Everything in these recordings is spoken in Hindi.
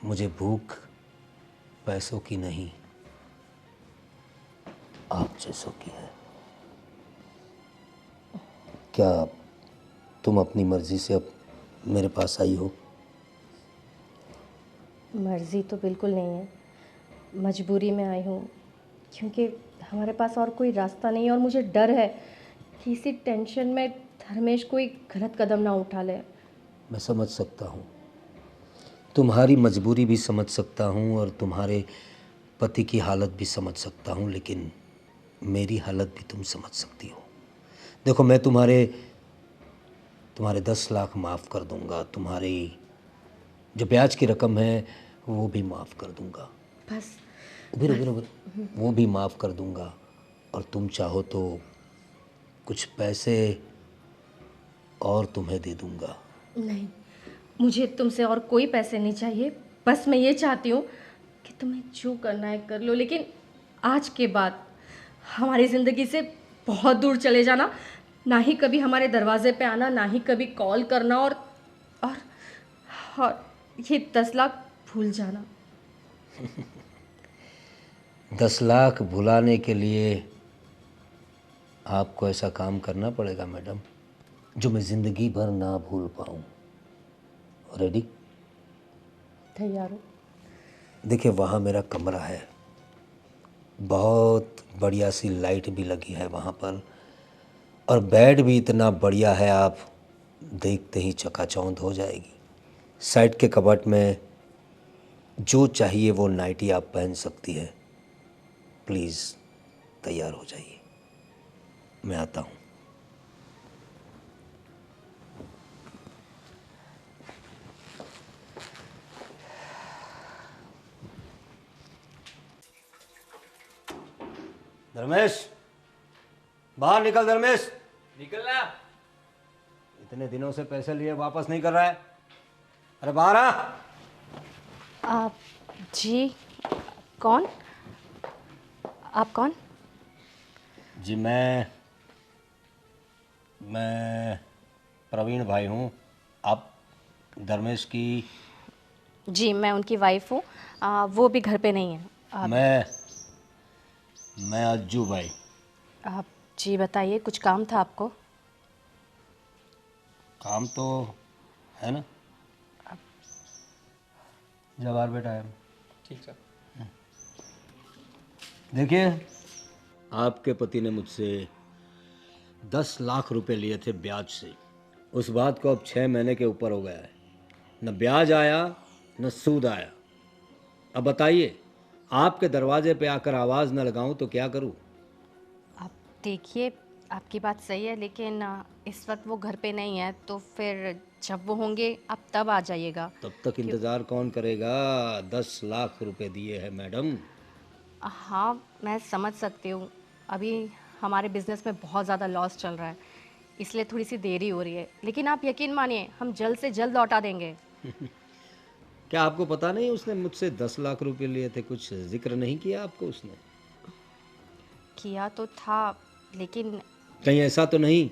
मुझे भूख पैसों की नहीं, आप जैसों की है। क्या तुम अपनी मर्जी से अब मेरे पास आई हो? मर्ज़ी तो बिल्कुल नहीं है, मजबूरी में आई हूँ, क्योंकि हमारे पास और कोई रास्ता नहीं है और मुझे डर है कि इसी टेंशन में धर्मेश कोई गलत कदम ना उठा ले। मैं समझ सकता हूँ, तुम्हारी मजबूरी भी समझ सकता हूँ और तुम्हारे पति की हालत भी समझ सकता हूँ, लेकिन मेरी हालत भी तुम समझ सकती हो। देखो, मैं तुम्हारे 10 लाख माफ़ कर दूंगा, तुम्हारी जो ब्याज की रकम है वो भी माफ़ कर दूंगा। बस उबिर वो भी माफ़ कर दूंगा, और तुम चाहो तो कुछ पैसे और तुम्हें दे दूंगा। नहीं, मुझे तुमसे और कोई पैसे नहीं चाहिए। बस मैं ये चाहती हूँ कि तुम्हें जो करना है कर लो, लेकिन आज के बाद हमारी ज़िंदगी से बहुत दूर चले जाना। ना ही कभी हमारे दरवाजे पे आना, ना ही कभी कॉल करना, और और ये 10 लाख भूल जाना। 10 लाख भुलाने के लिए आपको ऐसा काम करना पड़ेगा मैडम, जो मैं ज़िंदगी भर ना भूल पाऊँ। रेडी? तैयार हो? देखिए, वहाँ मेरा कमरा है, बहुत बढ़िया सी लाइट भी लगी है वहाँ पर, और बेड भी इतना बढ़िया है, आप देखते ही चकाचौंध हो जाएगी। साइड के कबर्ड में जो चाहिए वो नाइटी आप पहन सकती है। प्लीज़ तैयार हो जाइए, मैं आता हूँ। धर्मेश, बाहर निकल। धर्मेश, निकलना। इतने दिनों से पैसे लिए वापस नहीं कर रहा है। अरे बाहर आ। आप जी कौन? आप कौन? जी मैं प्रवीण भाई हूँ। आप धर्मेश की? जी मैं उनकी वाइफ हूँ। वो भी घर पे नहीं है। मैं अज्जू भाई। आप जी बताइए, कुछ काम था आपको? काम तो है ना। जा बाहर बैठा है। ठीक सर। देखिए, आपके पति ने मुझसे 10 लाख रुपए लिए थे ब्याज से। उस बात को अब 6 महीने के ऊपर हो गया है, न ब्याज आया न सूद आया। अब बताइए, आपके दरवाजे पे आकर आवाज़ न लगाऊं तो क्या करूं? आप देखिए, आपकी बात सही है, लेकिन इस वक्त वो घर पे नहीं है, तो फिर जब वो होंगे आप तब आ जाइएगा। तब तक क्यों? इंतज़ार कौन करेगा? 10 लाख रुपए दिए हैं मैडम। हाँ, मैं समझ सकती हूँ। अभी हमारे बिज़नेस में बहुत ज़्यादा लॉस चल रहा है, इसलिए थोड़ी सी देरी हो रही है, लेकिन आप यकीन मानिए हम जल्द से जल्द लौटा देंगे। क्या आपको पता नहीं उसने मुझसे 10 लाख रुपए लिए थे? कुछ जिक्र नहीं किया आपको उसने? किया तो था, लेकिन कहीं ऐसा तो नहीं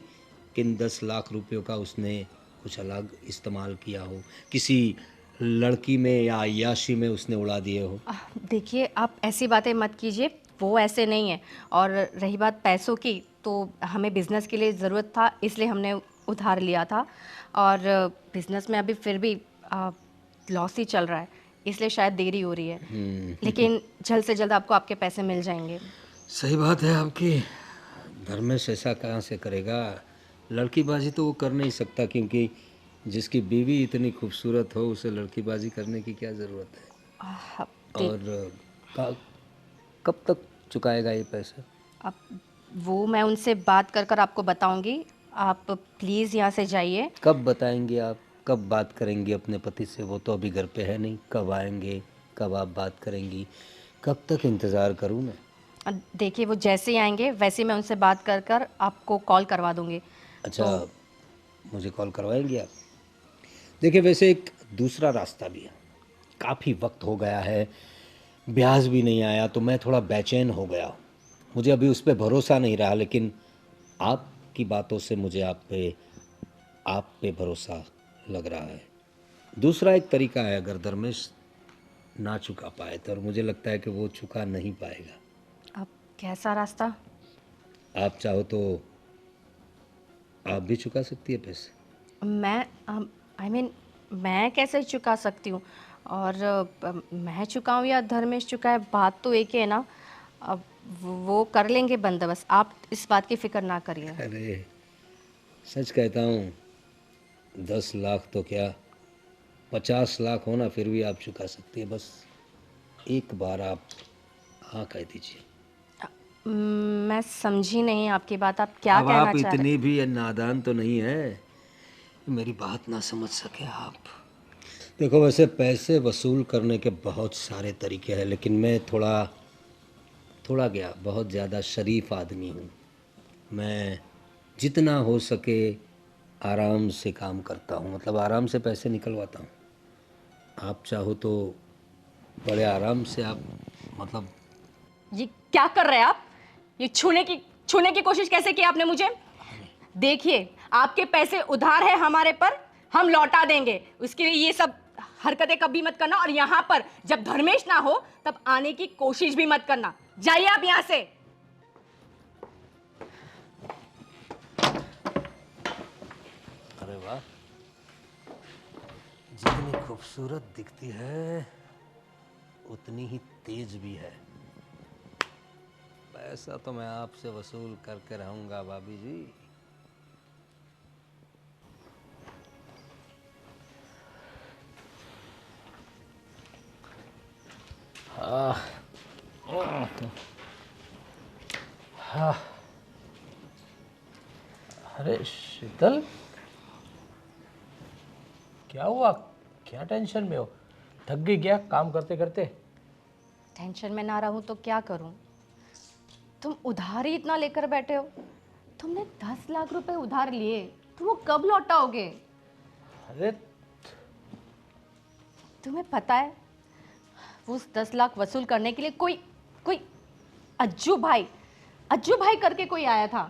कि इन 10 लाख रुपयों का उसने कुछ अलग इस्तेमाल किया हो, किसी लड़की में या अय्याशी में उसने उड़ा दिए हो? देखिए आप ऐसी बातें मत कीजिए, वो ऐसे नहीं है। और रही बात पैसों की, तो हमें बिज़नेस के लिए ज़रूरत था, इसलिए हमने उधार लिया था। और बिज़नेस में अभी फिर भी लॉस ही चल रहा है, इसलिए शायद देरी हो रही है। लेकिन जल्द से जल्द आपको आपके पैसे मिल जाएंगे। सही बात है आपकी। धर्मेश ऐसा कहाँ से करेगा? लड़कीबाजी तो वो कर नहीं सकता, क्योंकि जिसकी बीवी इतनी खूबसूरत हो उसे लड़कीबाजी करने की क्या ज़रूरत है? आप देख और कब तक चुकाएगा ये पैसा? आप वो मैं उनसे बात कर कर आपको बताऊंगी। आप प्लीज़ यहाँ से जाइए। कब बताएंगे आप? कब बात करेंगी अपने पति से? वो तो अभी घर पे है नहीं। कब आएंगे? कब आप बात करेंगी? कब तक इंतज़ार करूँ मैं? देखिए वो जैसे ही आएंगे वैसे ही मैं उनसे बात कर कर आपको कॉल करवा दूंगी। अच्छा, तो मुझे कॉल करवाएंगे आप? देखिए, वैसे एक दूसरा रास्ता भी है। काफ़ी वक्त हो गया है, ब्याज भी नहीं आया, तो मैं थोड़ा बेचैन हो गया। मुझे अभी उस पर भरोसा नहीं रहा, लेकिन आपकी बातों से मुझे आप पे भरोसा लग रहा है। दूसरा एक तरीका है, अगर धर्मेश ना चुका पाए थे और मुझे लगता है कि वो चुका नहीं पाएगा। अब कैसा रास्ता? आप चाहो तो आप भी चुका सकती है पैसे। मैं आई मीन मैं कैसे चुका सकती हूँ? और मैं चुकाऊँ या धर्मेश चुकाए, बात तो एक ही है ना। अब वो कर लेंगे बंदोबस्त, आप इस बात की फिक्र ना करिए। अरे सच कहता हूँ, 10 लाख तो क्या, 50 लाख हो ना फिर भी आप चुका सकती है। बस एक बार आप हाँ कह दीजिए। मैं समझी नहीं आपकी बात, आप क्या अब कहना आप चाह रहे? इतनी भी नादान तो नहीं है, मेरी बात ना समझ सके आप। देखो, वैसे पैसे वसूल करने के बहुत सारे तरीके हैं, लेकिन मैं थोड़ा थोड़ा क्या बहुत ज़्यादा शरीफ आदमी हूँ। मैं जितना हो सके आराम से काम करता हूँ, मतलब आराम से पैसे निकलवाता हूँ। आप चाहो तो बड़े आराम से आप, मतलब ये क्या कर रहे हैं आप? ये छूने की कोशिश कैसे की आपने मुझे? देखिए, आपके पैसे उधार है हमारे पर, हम लौटा देंगे। उसके लिए ये सब हरकतें कभी मत करना, और यहाँ पर जब धर्मेश ना हो तब आने की कोशिश भी मत करना। जाइए आप यहाँ से। अरे वाह, जितनी खूबसूरत दिखती है उतनी ही तेज भी है। पैसा तो मैं आपसे वसूल करके रहूंगा भाभी जी। अरे शीतल, क्या हुआ? क्या टेंशन में हो? थक गई क्या काम करते करते? टेंशन में ना रहूं तो क्या करूं? तुम उधार ही इतना लेकर बैठे हो। तुमने 10 लाख रुपए उधार लिए, तुम वो कब लौटाओगे? अरे तुम्हें पता है, वो उस 10 लाख वसूल करने के लिए कोई कोई अज्जू भाई करके कोई आया था।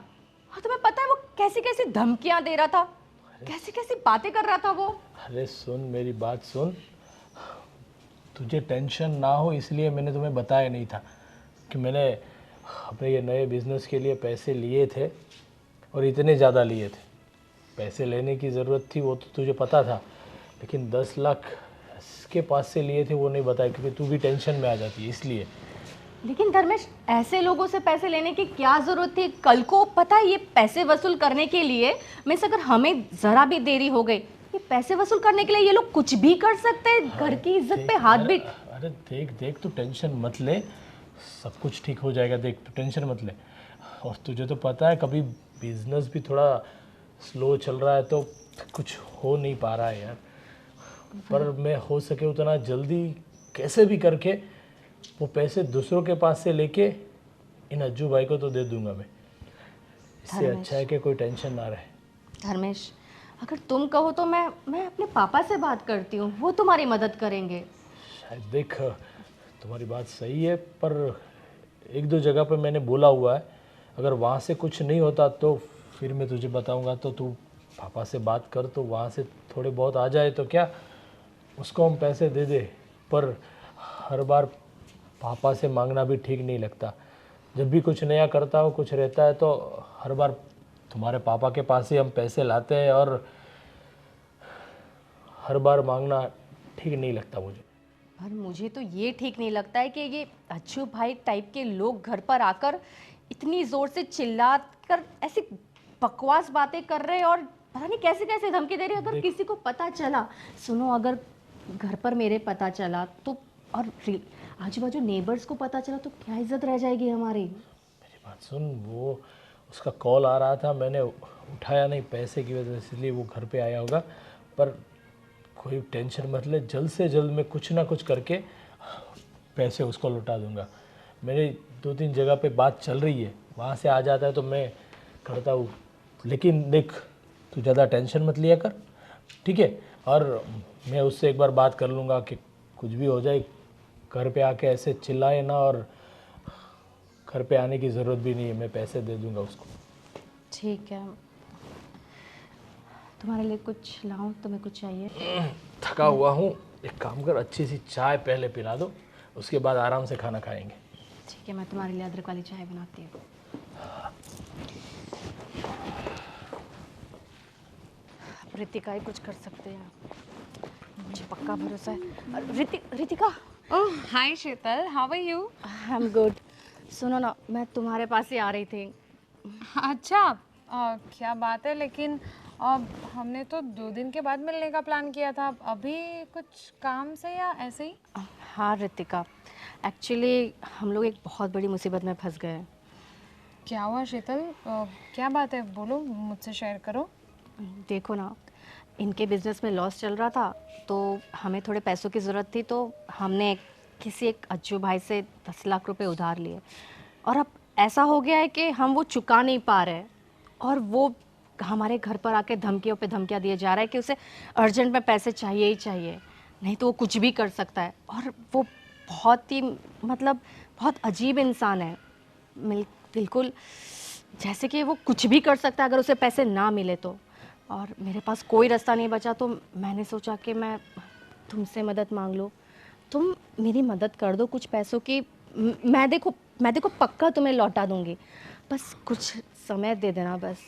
और तुम्हें पता है वो कैसी कैसी धमकियां दे रहा था, कैसी कैसी बातें कर रहा था वो। अरे सुन, मेरी बात सुन। तुझे टेंशन ना हो इसलिए मैंने तुम्हें बताया नहीं था कि मैंने अपने ये नए बिजनेस के लिए पैसे लिए थे, और इतने ज़्यादा लिए थे। पैसे लेने की ज़रूरत थी वो तो तुझे पता था, लेकिन 10 लाख इसके पास से लिए थे वो नहीं बताया, क्योंकि तू भी टेंशन में आ जाती है इसलिए। लेकिन धर्मेश, ऐसे लोगों से पैसे लेने की क्या जरूरत थी? कल को पता है ये पैसे वसूल करने के लिए, मिस अगर हमें जरा भी देरी हो गई, ये पैसे वसूल करने के लिए ये लोग कुछ भी कर सकते हैं। घर की इज्जत पे हाथ भी। अरे देख देख, तू टेंशन मत ले, सब कुछ ठीक हो जाएगा। देख तू टेंशन मत ले। और तुझे तो पता है कभी बिजनेस भी थोड़ा स्लो चल रहा है तो कुछ हो नहीं पा रहा है यार। पर मैं हो सके उतना जल्दी कैसे भी करके वो पैसे दूसरों के पास से लेके इन अज्जू भाई को तो दे दूंगा मैं। इससे धर्मेश, अच्छा है कि कोई टेंशन ना रहे। धर्मेश, अगर तुम कहो तो मैं अपने पापा से बात करती हूँ, वो तुम्हारी मदद करेंगे। शायद देख, तुम्हारी बात सही है, पर एक दो जगह पे मैंने बोला हुआ है, अगर वहाँ से कुछ नहीं होता तो फिर मैं तुझे बताऊंगा। तो तू पापा से बात कर, तो वहाँ से थोड़े बहुत आ जाए तो क्या, उसको हम पैसे दे दे। पर हर बार पापा से मांगना भी ठीक नहीं लगता। जब भी कुछ नया करता हो, कुछ रहता है, तो हर बार तुम्हारे पापा के पास ही हम पैसे लाते हैं, और हर बार मांगना ठीक नहीं लगता मुझे। पर मुझे तो ये ठीक नहीं लगता है कि ये अच्छू भाई टाइप के लोग घर पर आकर इतनी जोर से चिल्ला कर ऐसी बकवास बातें कर रहे हैं, और पता नहीं कैसे कैसे धमकी दे रहे हैं। अगर किसी को पता चला, सुनो, अगर घर पर मेरे पता चला तो, और आजू बाजू नेबर्स को पता चला तो क्या इज्जत रह जाएगी हमारी। मेरी बात सुन, वो उसका कॉल आ रहा था, मैंने उठाया नहीं पैसे की वजह से, इसलिए वो घर पे आया होगा। पर कोई टेंशन मत ले, जल्द से जल्द मैं कुछ ना कुछ करके पैसे उसको लौटा दूंगा। मेरी 2-3 जगह पे बात चल रही है, वहाँ से आ जाता है तो मैं करता हूँ। लेकिन देख, तू ज़्यादा टेंशन मत लिया कर, ठीक है? और मैं उससे एक बार बात कर लूँगा कि कुछ भी हो जाए घर पे आके ऐसे चिल्लाए ना, और घर पे आने की ज़रूरत भी नहीं है, मैं पैसे दे दूँगा उसको। ठीक है, तुम्हारे लिए कुछ लाऊं? तुम्हें कुछ चाहिए? थका हुआ हूँ, एक काम कर, अच्छी सी चाय पहले पिला दो, उसके बाद आराम से खाना खाएंगे। ठीक है, मैं तुम्हारे लिए अदरक वाली चाय बनाती हूँ। रितिका ही कुछ कर सकते हैं, मुझे पक्का भरोसा है। Ritika. Oh hi Sheetal, how are you? I am good. सुनो ना, मैं तुम्हारे पास ही आ रही थी। अच्छा, क्या बात है, लेकिन अब हमने तो 2 दिन के बाद मिलने का प्लान किया था। अभी कुछ काम से या ऐसे ही? हाँ रितिका, एक्चुअली हम लोग एक बहुत बड़ी मुसीबत में फंस गए हैं। क्या हुआ शीतल? क्या बात है, बोलो, मुझसे शेयर करो। देखो ना, इनके बिजनेस में लॉस चल रहा था, तो हमें थोड़े पैसों की ज़रूरत थी, तो हमने किसी एक अज्जू भाई से 10 लाख रुपए उधार लिए। और अब ऐसा हो गया है कि हम वो चुका नहीं पा रहे, और वो हमारे घर पर आके धमकियों पे धमकियाँ दिए जा रहा है कि उसे अर्जेंट में पैसे चाहिए ही चाहिए, नहीं तो वो कुछ भी कर सकता है। और वो बहुत ही मतलब बहुत अजीब इंसान है, बिल्कुल जैसे कि वो कुछ भी कर सकता है अगर उसे पैसे ना मिले तो। और मेरे पास कोई रास्ता नहीं बचा, तो मैंने सोचा कि मैं तुमसे मदद मांग लूँ। तुम मेरी मदद कर दो कुछ पैसों की। मैं देखो पक्का तुम्हें लौटा दूंगी, बस कुछ समय दे देना, बस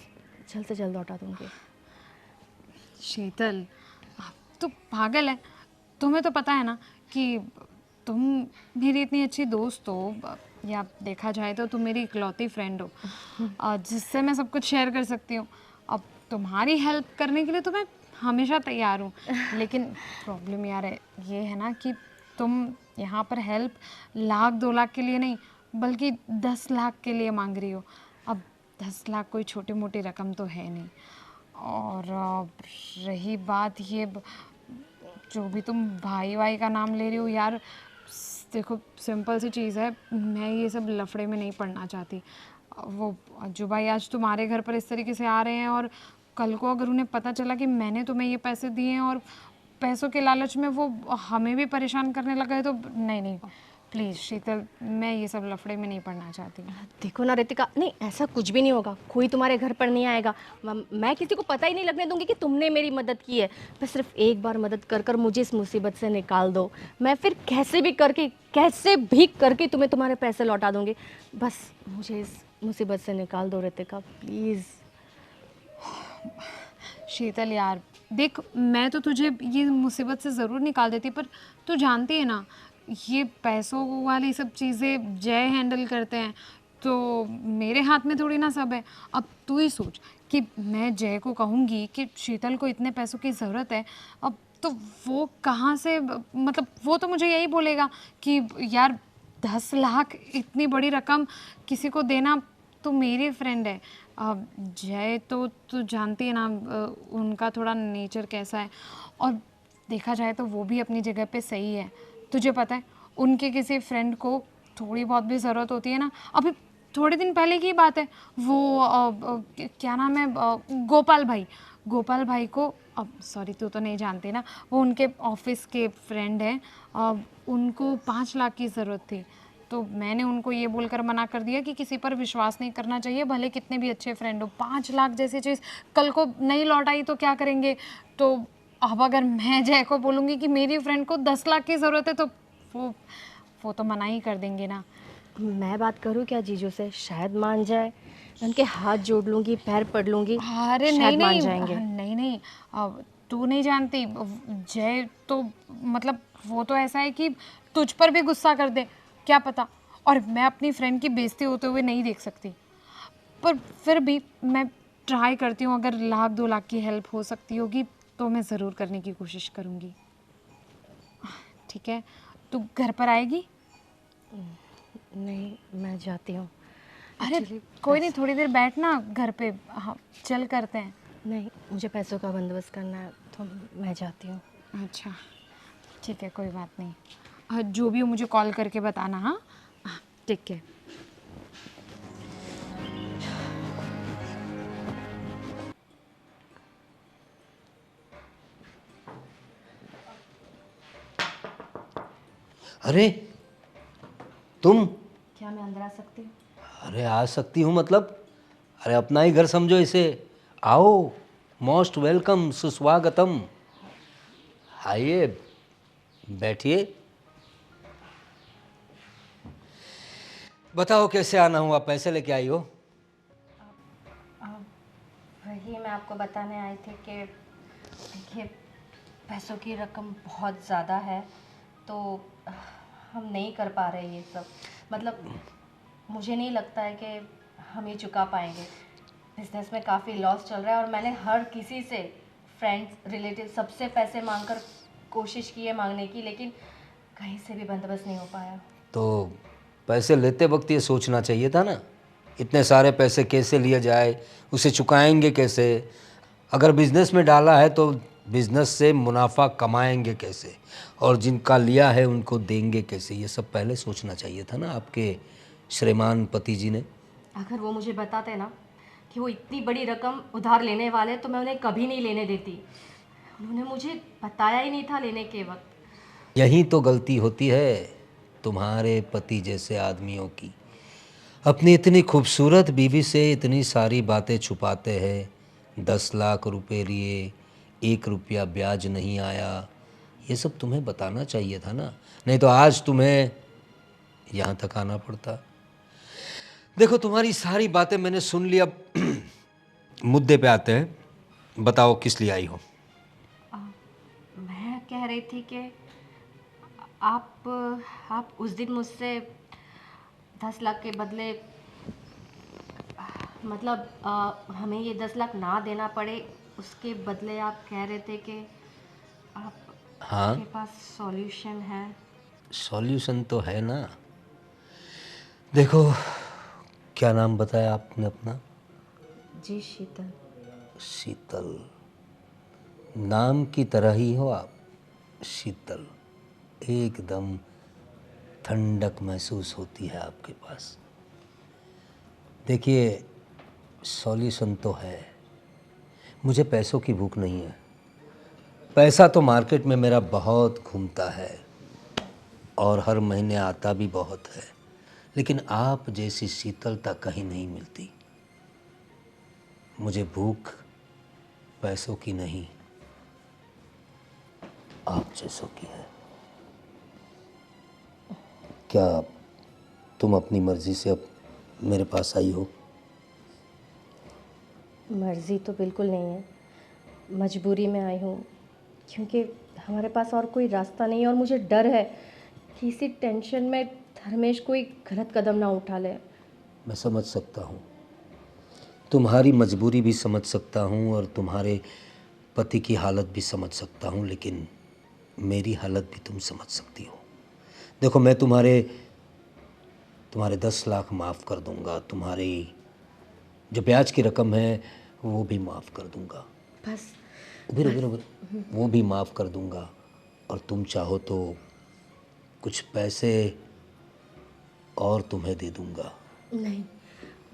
जल्द से जल्द लौटा दूंगी। शीतल, आप तो पागल है। तुम्हें तो पता है ना कि तुम मेरी इतनी अच्छी दोस्त हो, या देखा जाए तो तुम मेरी इकलौती फ्रेंड हो, जिससे मैं सब कुछ शेयर कर सकती हूँ। अब तुम्हारी हेल्प करने के लिए तो मैं हमेशा तैयार हूँ, लेकिन प्रॉब्लम यार ये है ना कि तुम यहाँ पर हेल्प 1-2 लाख के लिए नहीं, बल्कि 10 लाख के लिए मांग रही हो। अब 10 लाख कोई छोटी मोटी रकम तो है नहीं। और रही बात ये जो भी तुम भाई वाई का नाम ले रही हो यार, देखो सिंपल सी चीज़ है, मैं ये सब लफड़े में नहीं पड़ना चाहती। वो अज्जू भाई आज तुम्हारे घर पर इस तरीके से आ रहे हैं, और कल को अगर उन्हें पता चला कि मैंने तुम्हें ये पैसे दिए हैं और पैसों के लालच में वो हमें भी परेशान करने लगा है, तो नहीं प्लीज़ शीतल, मैं ये सब लफड़े में नहीं पड़ना चाहती। देखो ना रितिका, नहीं ऐसा कुछ भी नहीं होगा, कोई तुम्हारे घर पर नहीं आएगा। मैं किसी को पता ही नहीं लगने दूंगी कि तुमने मेरी मदद की है। बस सिर्फ एक बार मदद कर कर मुझे इस मुसीबत से निकाल दो, मैं फिर कैसे भी करके तुम्हें तुम्हारे पैसे लौटा दूंगी। बस मुझे इस मुसीबत से निकाल दो रितिका, प्लीज़। शीतल यार देख, मैं तो तुझे ये मुसीबत से ज़रूर निकाल देती, पर तू जानती है ना ये पैसों वाली सब चीज़ें जय हैंडल करते हैं, तो मेरे हाथ में थोड़ी ना सब है। अब तू ही सोच कि मैं जय को कहूँगी कि शीतल को इतने पैसों की ज़रूरत है, अब तो वो कहाँ से, मतलब वो तो मुझे यही बोलेगा कि यार 10 लाख इतनी बड़ी रकम किसी को देना, तो मेरी फ्रेंड है। अब जय तो तू जानती है ना उनका थोड़ा नेचर कैसा है, और देखा जाए तो वो भी अपनी जगह पे सही है। तुझे पता है उनके किसी फ्रेंड को थोड़ी बहुत भी ज़रूरत होती है ना, अभी थोड़े दिन पहले की बात है, वो क्या नाम है, गोपाल भाई को, अब सॉरी तू तो नहीं जानती ना, वो उनके ऑफिस के फ्रेंड हैं, उनको 5 लाख की ज़रूरत थी। तो मैंने उनको ये बोलकर मना कर दिया कि किसी पर विश्वास नहीं करना चाहिए, भले कितने भी अच्छे फ्रेंड हो। 5 लाख जैसी चीज़ कल को नहीं लौट आई तो क्या करेंगे? तो अब अगर मैं जय को बोलूँगी कि मेरी फ्रेंड को 10 लाख की ज़रूरत है, तो वो तो मना ही कर देंगे ना। मैं बात करूँ क्या जीजू से, शायद मान जाए। उनके हाथ जोड़ लूँगी, पैर पड़ लूँगी, अरे शायद मान नहीं जाएंगे। नहीं, अब तू नहीं जानती, जय तो मतलब वो तो ऐसा है कि तुझ पर भी गुस्सा कर दे, क्या पता। और मैं अपनी फ्रेंड की बेइज्जती होते हुए नहीं देख सकती, पर फिर भी मैं ट्राई करती हूँ, अगर 1-2 लाख की हेल्प हो सकती होगी तो मैं ज़रूर करने की कोशिश करूँगी। ठीक है, तू घर पर आएगी? नहीं, मैं जाती हूँ। अरे कोई नहीं, थोड़ी देर बैठना घर पे, हाँ चल करते हैं। नहीं, मुझे पैसों का बंदोबस्त करना है, तो मैं जाती हूँ। अच्छा ठीक है, कोई बात नहीं। जो भी हो मुझे कॉल करके बताना। हाँ ठीक है। अरे तुम, क्या मैं अंदर आ सकती हूँ? अरे आ सकती हूँ मतलब, अरे अपना ही घर समझो इसे। आओ, मोस्ट वेलकम, सुस्वागतम। आइए, बैठिए। बताओ कैसे आना हुआ, पैसे लेके आई हो? वही मैं आपको बताने आई थी कि देखिए पैसों की रकम बहुत ज़्यादा है, तो हम नहीं कर पा रहे ये सब। मतलब मुझे नहीं लगता है कि हम ये चुका पाएंगे। बिजनेस में काफ़ी लॉस चल रहा है और मैंने हर किसी से, फ्रेंड्स, रिलेटिव, सबसे पैसे मांगकर कोशिश की है मांगने की, लेकिन कहीं से भी बंदोबस्त नहीं हो पाया। तो पैसे लेते वक्त ये सोचना चाहिए था ना, इतने सारे पैसे कैसे लिए जाए, उसे चुकाएंगे कैसे। अगर बिज़नेस में डाला है तो बिज़नेस से मुनाफा कमाएंगे कैसे, और जिनका लिया है उनको देंगे कैसे, ये सब पहले सोचना चाहिए था ना आपके श्रीमान पति जी ने। अगर वो मुझे बताते ना कि वो इतनी बड़ी रकम उधार लेने वाले, तो मैं उन्हें कभी नहीं लेने देती। उन्होंने मुझे बताया ही नहीं था लेने के वक्त। यही तो गलती होती है तुम्हारे पति जैसे आदमियों की। अपनी इतनी खूबसूरत बीवी से इतनी सारी बातें छुपाते हैं। 10 लाख रुपए लिए, 1 रुपया ब्याज नहीं आया, ये सब तुम्हें बताना चाहिए था ना, नहीं तो आज तुम्हें यहाँ तक आना पड़ता। देखो तुम्हारी सारी बातें मैंने सुन ली, अब मुद्दे पे आते हैं। बताओ किस लिए आई हो? मैं कह रही थी कि आप उस दिन मुझसे 10 लाख के बदले, मतलब हमें ये 10 लाख ना देना पड़े, उसके बदले आप कह रहे थे कि हाँ, आपके पास सॉल्यूशन है। सॉल्यूशन तो है ना। देखो, क्या नाम बताया आपने अपना? जी शीतल। शीतल, नाम की तरह ही हो आप, शीतल। एकदम ठंडक महसूस होती है आपके पास। देखिए, सॉल्यूशन तो है। मुझे पैसों की भूख नहीं है। पैसा तो मार्केट में मेरा बहुत घूमता है और हर महीने आता भी बहुत है, लेकिन आप जैसी शीतलता कहीं नहीं मिलती। मुझे भूख पैसों की नहीं, आप जैसों की है। क्या तुम अपनी मर्जी से अब मेरे पास आई हो? मर्ज़ी तो बिल्कुल नहीं है, मजबूरी में आई हूँ, क्योंकि हमारे पास और कोई रास्ता नहीं है और मुझे डर है कि इसी टेंशन में धर्मेश कोई गलत कदम ना उठा ले। मैं समझ सकता हूँ, तुम्हारी मजबूरी भी समझ सकता हूँ और तुम्हारे पति की हालत भी समझ सकता हूँ, लेकिन मेरी हालत भी तुम समझ सकती हो। देखो, मैं तुम्हारे 10 लाख माफ़ कर दूंगा, तुम्हारी जो ब्याज की रकम है वो भी माफ़ कर दूंगा। बस उधर वो भी माफ़ कर दूंगा, और तुम चाहो तो कुछ पैसे और तुम्हें दे दूंगा। नहीं,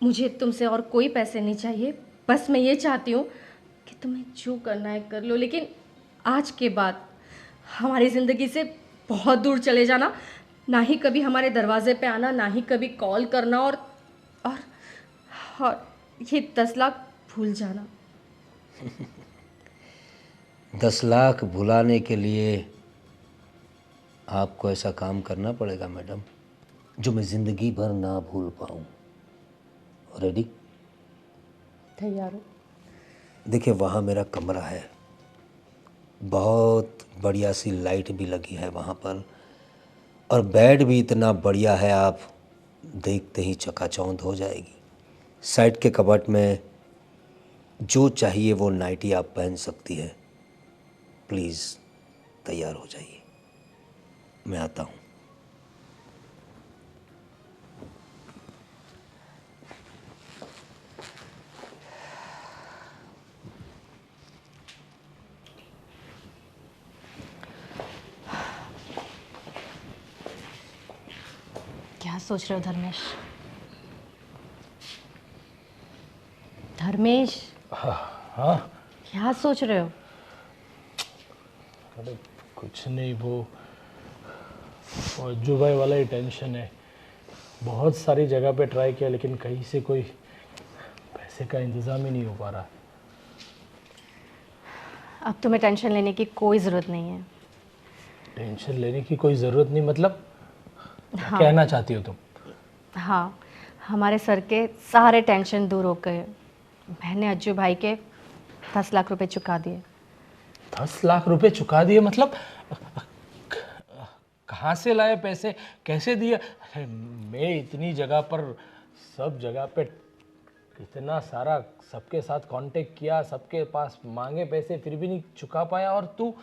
मुझे तुमसे और कोई पैसे नहीं चाहिए। बस मैं ये चाहती हूँ कि तुम्हें जो करना है कर लो, लेकिन आज के बाद हमारी ज़िंदगी से बहुत दूर चले जाना। ना ही कभी हमारे दरवाजे पे आना, ना ही कभी कॉल करना, और और ये 10 लाख भूल जाना। 10 लाख भुलाने के लिए आपको ऐसा काम करना पड़ेगा मैडम, जो मैं ज़िंदगी भर ना भूल पाऊँ। रेडी? तैयार हो? देखिए, वहाँ मेरा कमरा है, बहुत बढ़िया सी लाइट भी लगी है वहाँ पर, और बेड भी इतना बढ़िया है, आप देखते ही चकाचौंध हो जाएगी। साइड के कबर्ड में जो चाहिए वो नाइटी आप पहन सकती है। प्लीज़ तैयार हो जाइए, मैं आता हूँ। क्या सोच रहे हो धर्मेश? धर्मेश, हाँ, क्या सोच रहे हो? अरे कुछ नहीं, वो अज्जू भाई वाला ही टेंशन है। बहुत सारी जगह पे ट्राई किया, लेकिन कहीं से कोई पैसे का इंतज़ाम ही नहीं हो पा रहा। अब तुम्हें टेंशन लेने की कोई ज़रूरत नहीं है। टेंशन लेने की कोई ज़रूरत नहीं, मतलब क्या हाँ। कहना चाहती हो तुम? हाँ, हमारे सर के सारे टेंशन दूर हो गए। मैंने अज्जू भाई के 10 लाख रुपए चुका दिए। 10 लाख रुपए चुका दिए मतलब? कहाँ से लाए पैसे, कैसे दिए? अरे, मैं इतनी जगह पर, सब जगह पे इतना सारा सबके साथ कांटेक्ट किया, सबके पास मांगे पैसे, फिर भी नहीं चुका पाया। और तू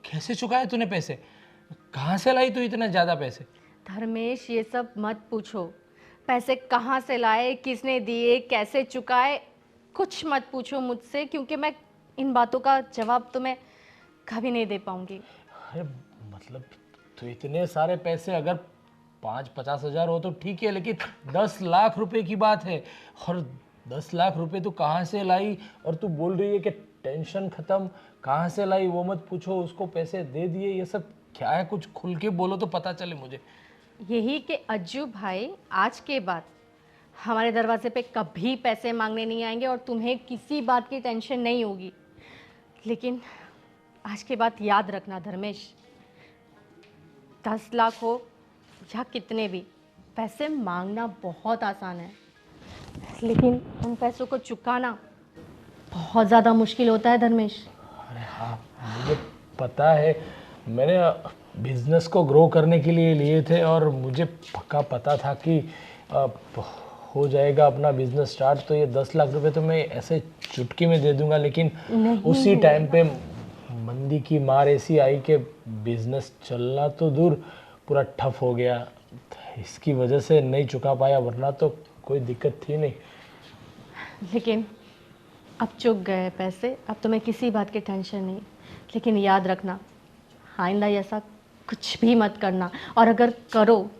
कैसे चुकाए तूने पैसे? कहाँ से लाई तू इतना ज़्यादा पैसे? धर्मेश, ये सब मत पूछो। पैसे कहाँ से लाए, किसने दिए, कैसे चुकाए, कुछ मत पूछो मुझसे, क्योंकि मैं इन बातों का जवाब तुम्हें कभी नहीं दे पाऊंगी। अरे मतलब तो इतने सारे पैसे अगर 5-50 हज़ार हो तो ठीक है, लेकिन 10 लाख रुपए की बात है। और 10 लाख रुपए तू कहाँ से लाई? और तू बोल रही है कि टेंशन खत्म, कहाँ से लाई वो मत पूछो, उसको पैसे दे दिए, ये सब क्या है? कुछ खुल के बोलो तो पता चले मुझे। यही कि अज्जू भाई आज के बाद हमारे दरवाजे पे कभी पैसे मांगने नहीं आएंगे और तुम्हें किसी बात की टेंशन नहीं होगी। लेकिन आज के बाद याद रखना धर्मेश, 10 लाख हो या कितने भी, पैसे मांगना बहुत आसान है, लेकिन उन पैसों को चुकाना बहुत ज़्यादा मुश्किल होता है धर्मेश। अरे हाँ, मुझे पता है। मैंने बिजनेस को ग्रो करने के लिए लिए थे और मुझे पक्का पता था कि हो जाएगा अपना बिजनेस स्टार्ट, तो ये 10 लाख रुपए तो मैं ऐसे चुटकी में दे दूंगा। लेकिन उसी टाइम पे मंदी की मार ऐसी आई कि बिजनेस चलना तो दूर, पूरा ठप हो गया। इसकी वजह से नहीं चुका पाया, वरना तो कोई दिक्कत थी नहीं। लेकिन अब चुक गए पैसे, अब तुम्हें किसी बात की टेंशन नहीं। लेकिन याद रखना, आइंदा ऐसा कुछ भी मत करना, और अगर करो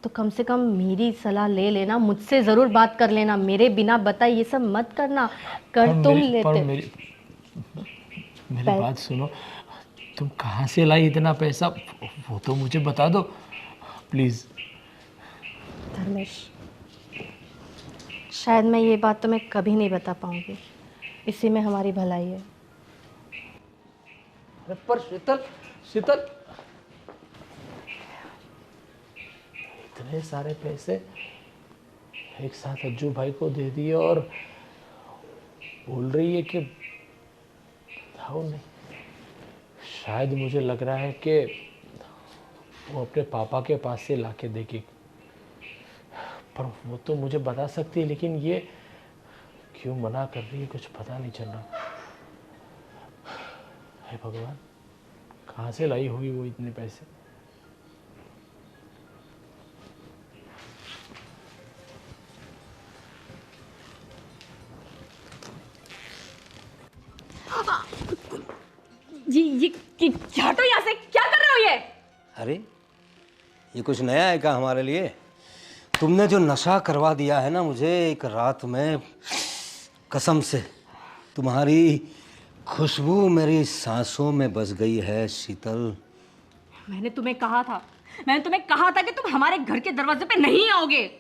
तो कम से कम मेरी सलाह ले लेना, मुझसे ज़रूर बात कर लेना, मेरे बिना बताए ये सब मत करना। कर तुम लेते। मेरी बात सुनो, तुम कहाँ से लाई इतना पैसा, वो तो मुझे बता दो प्लीज़। धर्मेश, शायद मैं ये बात तुम्हें कभी नहीं बता पाऊंगी, इसी में हमारी भलाई है। पर शीतल, शीतल, इतने सारे पैसे एक साथ अज्जू भाई को दे दिए और बोल रही है कि बताओ नहीं। शायद मुझे लग रहा है कि वो अपने पापा के पास से लाके देगी, पर वो तो मुझे बता सकती है, लेकिन ये क्यों मना कर रही है, कुछ पता नहीं चल रहा। हे भगवान, कहाँ से लाई होगी वो इतने पैसे? क्या हटो यहाँ से, क्या कर रहे हो ये? अरे ये कुछ नया है क्या हमारे लिए? तुमने जो नशा करवा दिया है ना मुझे एक रात में, कसम से तुम्हारी खुशबू मेरी सांसों में बस गई है शीतल। मैंने तुम्हें कहा था कि तुम हमारे घर के दरवाजे पे नहीं आओगे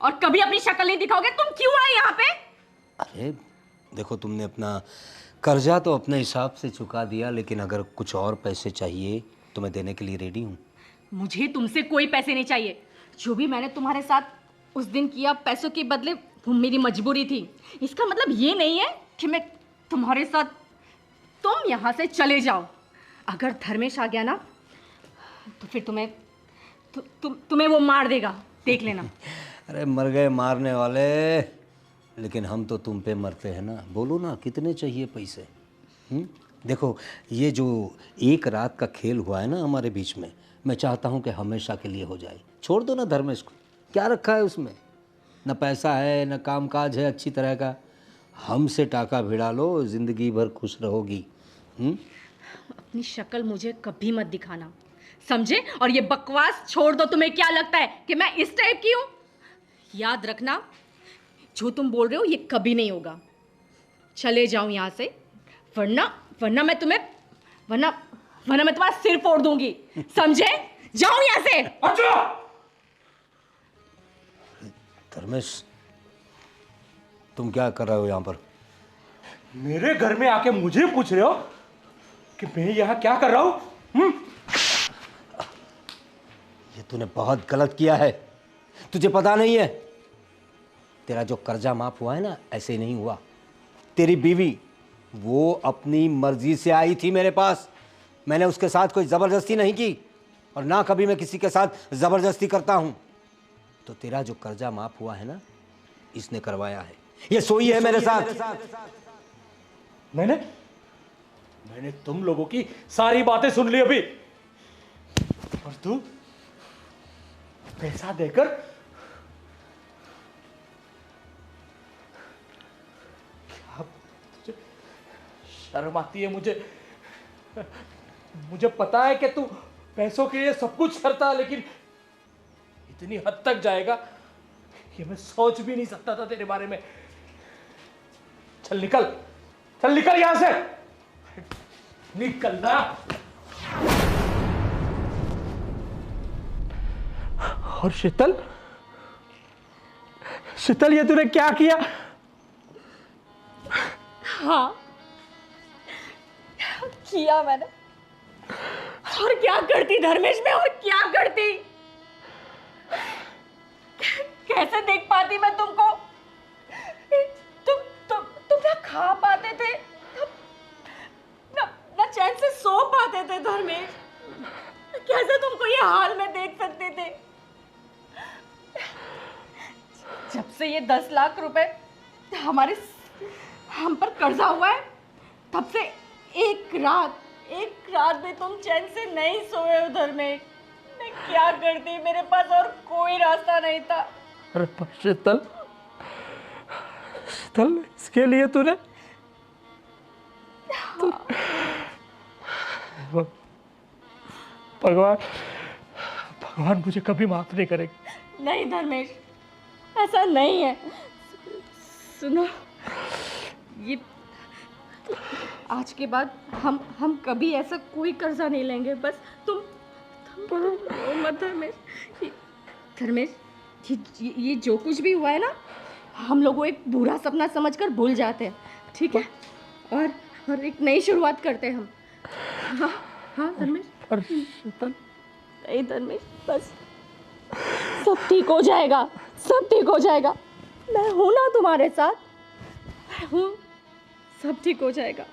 और कभी अपनी शक्ल नहीं दिखाओगे। तुम क्यों आए यहाँ पे? अरे देखो, तुमने अपना कर्जा तो अपने हिसाब से चुका दिया, लेकिन अगर कुछ और पैसे चाहिए तो मैं देने के लिए रेडी हूँ। मुझे तुमसे कोई पैसे नहीं चाहिए। जो भी मैंने तुम्हारे साथ उस दिन किया पैसों के बदले, वो मेरी मजबूरी थी। इसका मतलब ये नहीं है कि मैं तुम्हारे साथ, तुम यहाँ से चले जाओ। अगर धर्मेश आ गया ना तो फिर तुम्हें वो मार देगा, देख लेना। अरे मर गए मारने वाले, लेकिन हम तो तुम पे मरते हैं ना। बोलो ना कितने चाहिए पैसे? देखो, ये जो एक रात का खेल हुआ है ना हमारे बीच में, मैं चाहता हूँ कि हमेशा के लिए हो जाए। छोड़ दो ना धर्मेश को, क्या रखा है उसमें? न पैसा है न काम काज है अच्छी तरह का। हमसे टाका भिड़ा लो, ज़िंदगी भर खुश रहोगी। अपनी शक्ल मुझे कभी मत दिखाना, समझे? और ये बकवास छोड़ दो। तुम्हें क्या लगता है कि मैं इस टाइप की हूँ? याद रखना, जो तुम बोल रहे हो ये कभी नहीं होगा। चले जाओ यहाँ से, वरना मैं तुम्हारा सिर फोड़ दूंगी, समझे? जाओ यहाँ से। धर्मेश, तुम क्या कर रहे हो यहाँ पर? मेरे घर में आके मुझे पूछ रहे हो कि मैं यहाँ क्या कर रहा हूँ? ये तूने बहुत गलत किया है। तुझे पता नहीं है, तेरा जो कर्जा माफ हुआ है ना, ऐसे नहीं हुआ। तेरी बीवी वो अपनी मर्जी से आई थी मेरे पास। मैंने उसके साथ कोई ज़बरदस्ती नहीं की और ना कभी मैं किसी के साथ ज़बरदस्ती करता हूं। तो तेरा जो कर्जा माफ हुआ है ना, इसने करवाया है। ये सोई है मेरे साथ। मैंने तुम लोगों की सारी बातें सुन ली अभी। और तू पैसा देकर क्या तुझे शर्म आती है? मुझे पता है कि तू पैसों के लिए सब कुछ करता, लेकिन इतनी हद तक जाएगा कि मैं सोच भी नहीं सकता था तेरे बारे में। चल निकल यहां से, निकलना। और शीतल, ये तूने क्या किया? हाँ, किया मैंने। और क्या करती धर्मेश में, और क्या करती? कैसे देख पाती मैं तुमको? तुम ना खा पाते थे, ना चैन से सो पाते थे धर्मेश। कैसे तुमको ये हाल में देख सकते थे? जब से ये 10 लाख रुपए हम पर कर्जा हुआ है, तब से एक रात भी तुम चैन से नहीं सोए हो धर्मेश। मैं क्या करती? मेरे पास और कोई रास्ता नहीं था। अरे शीतल, इसके लिए तूने भगवान मुझे कभी माफ नहीं करेगा। नहीं धर्मेश, ऐसा नहीं है। सुनो, ये आज के बाद हम कभी ऐसा कोई कर्जा नहीं लेंगे। बस तुम रो मत धर्मेश। ये जो कुछ भी हुआ है ना, हम लोगों एक बुरा सपना समझकर भूल जाते हैं, ठीक है? और एक नई शुरुआत करते हैं हम। हाँ धर्मेश। नहीं धर्मेश, बस सब ठीक हो जाएगा, सब ठीक हो जाएगा। मैं हूं ना तुम्हारे साथ, मैं हूं। सब ठीक हो जाएगा।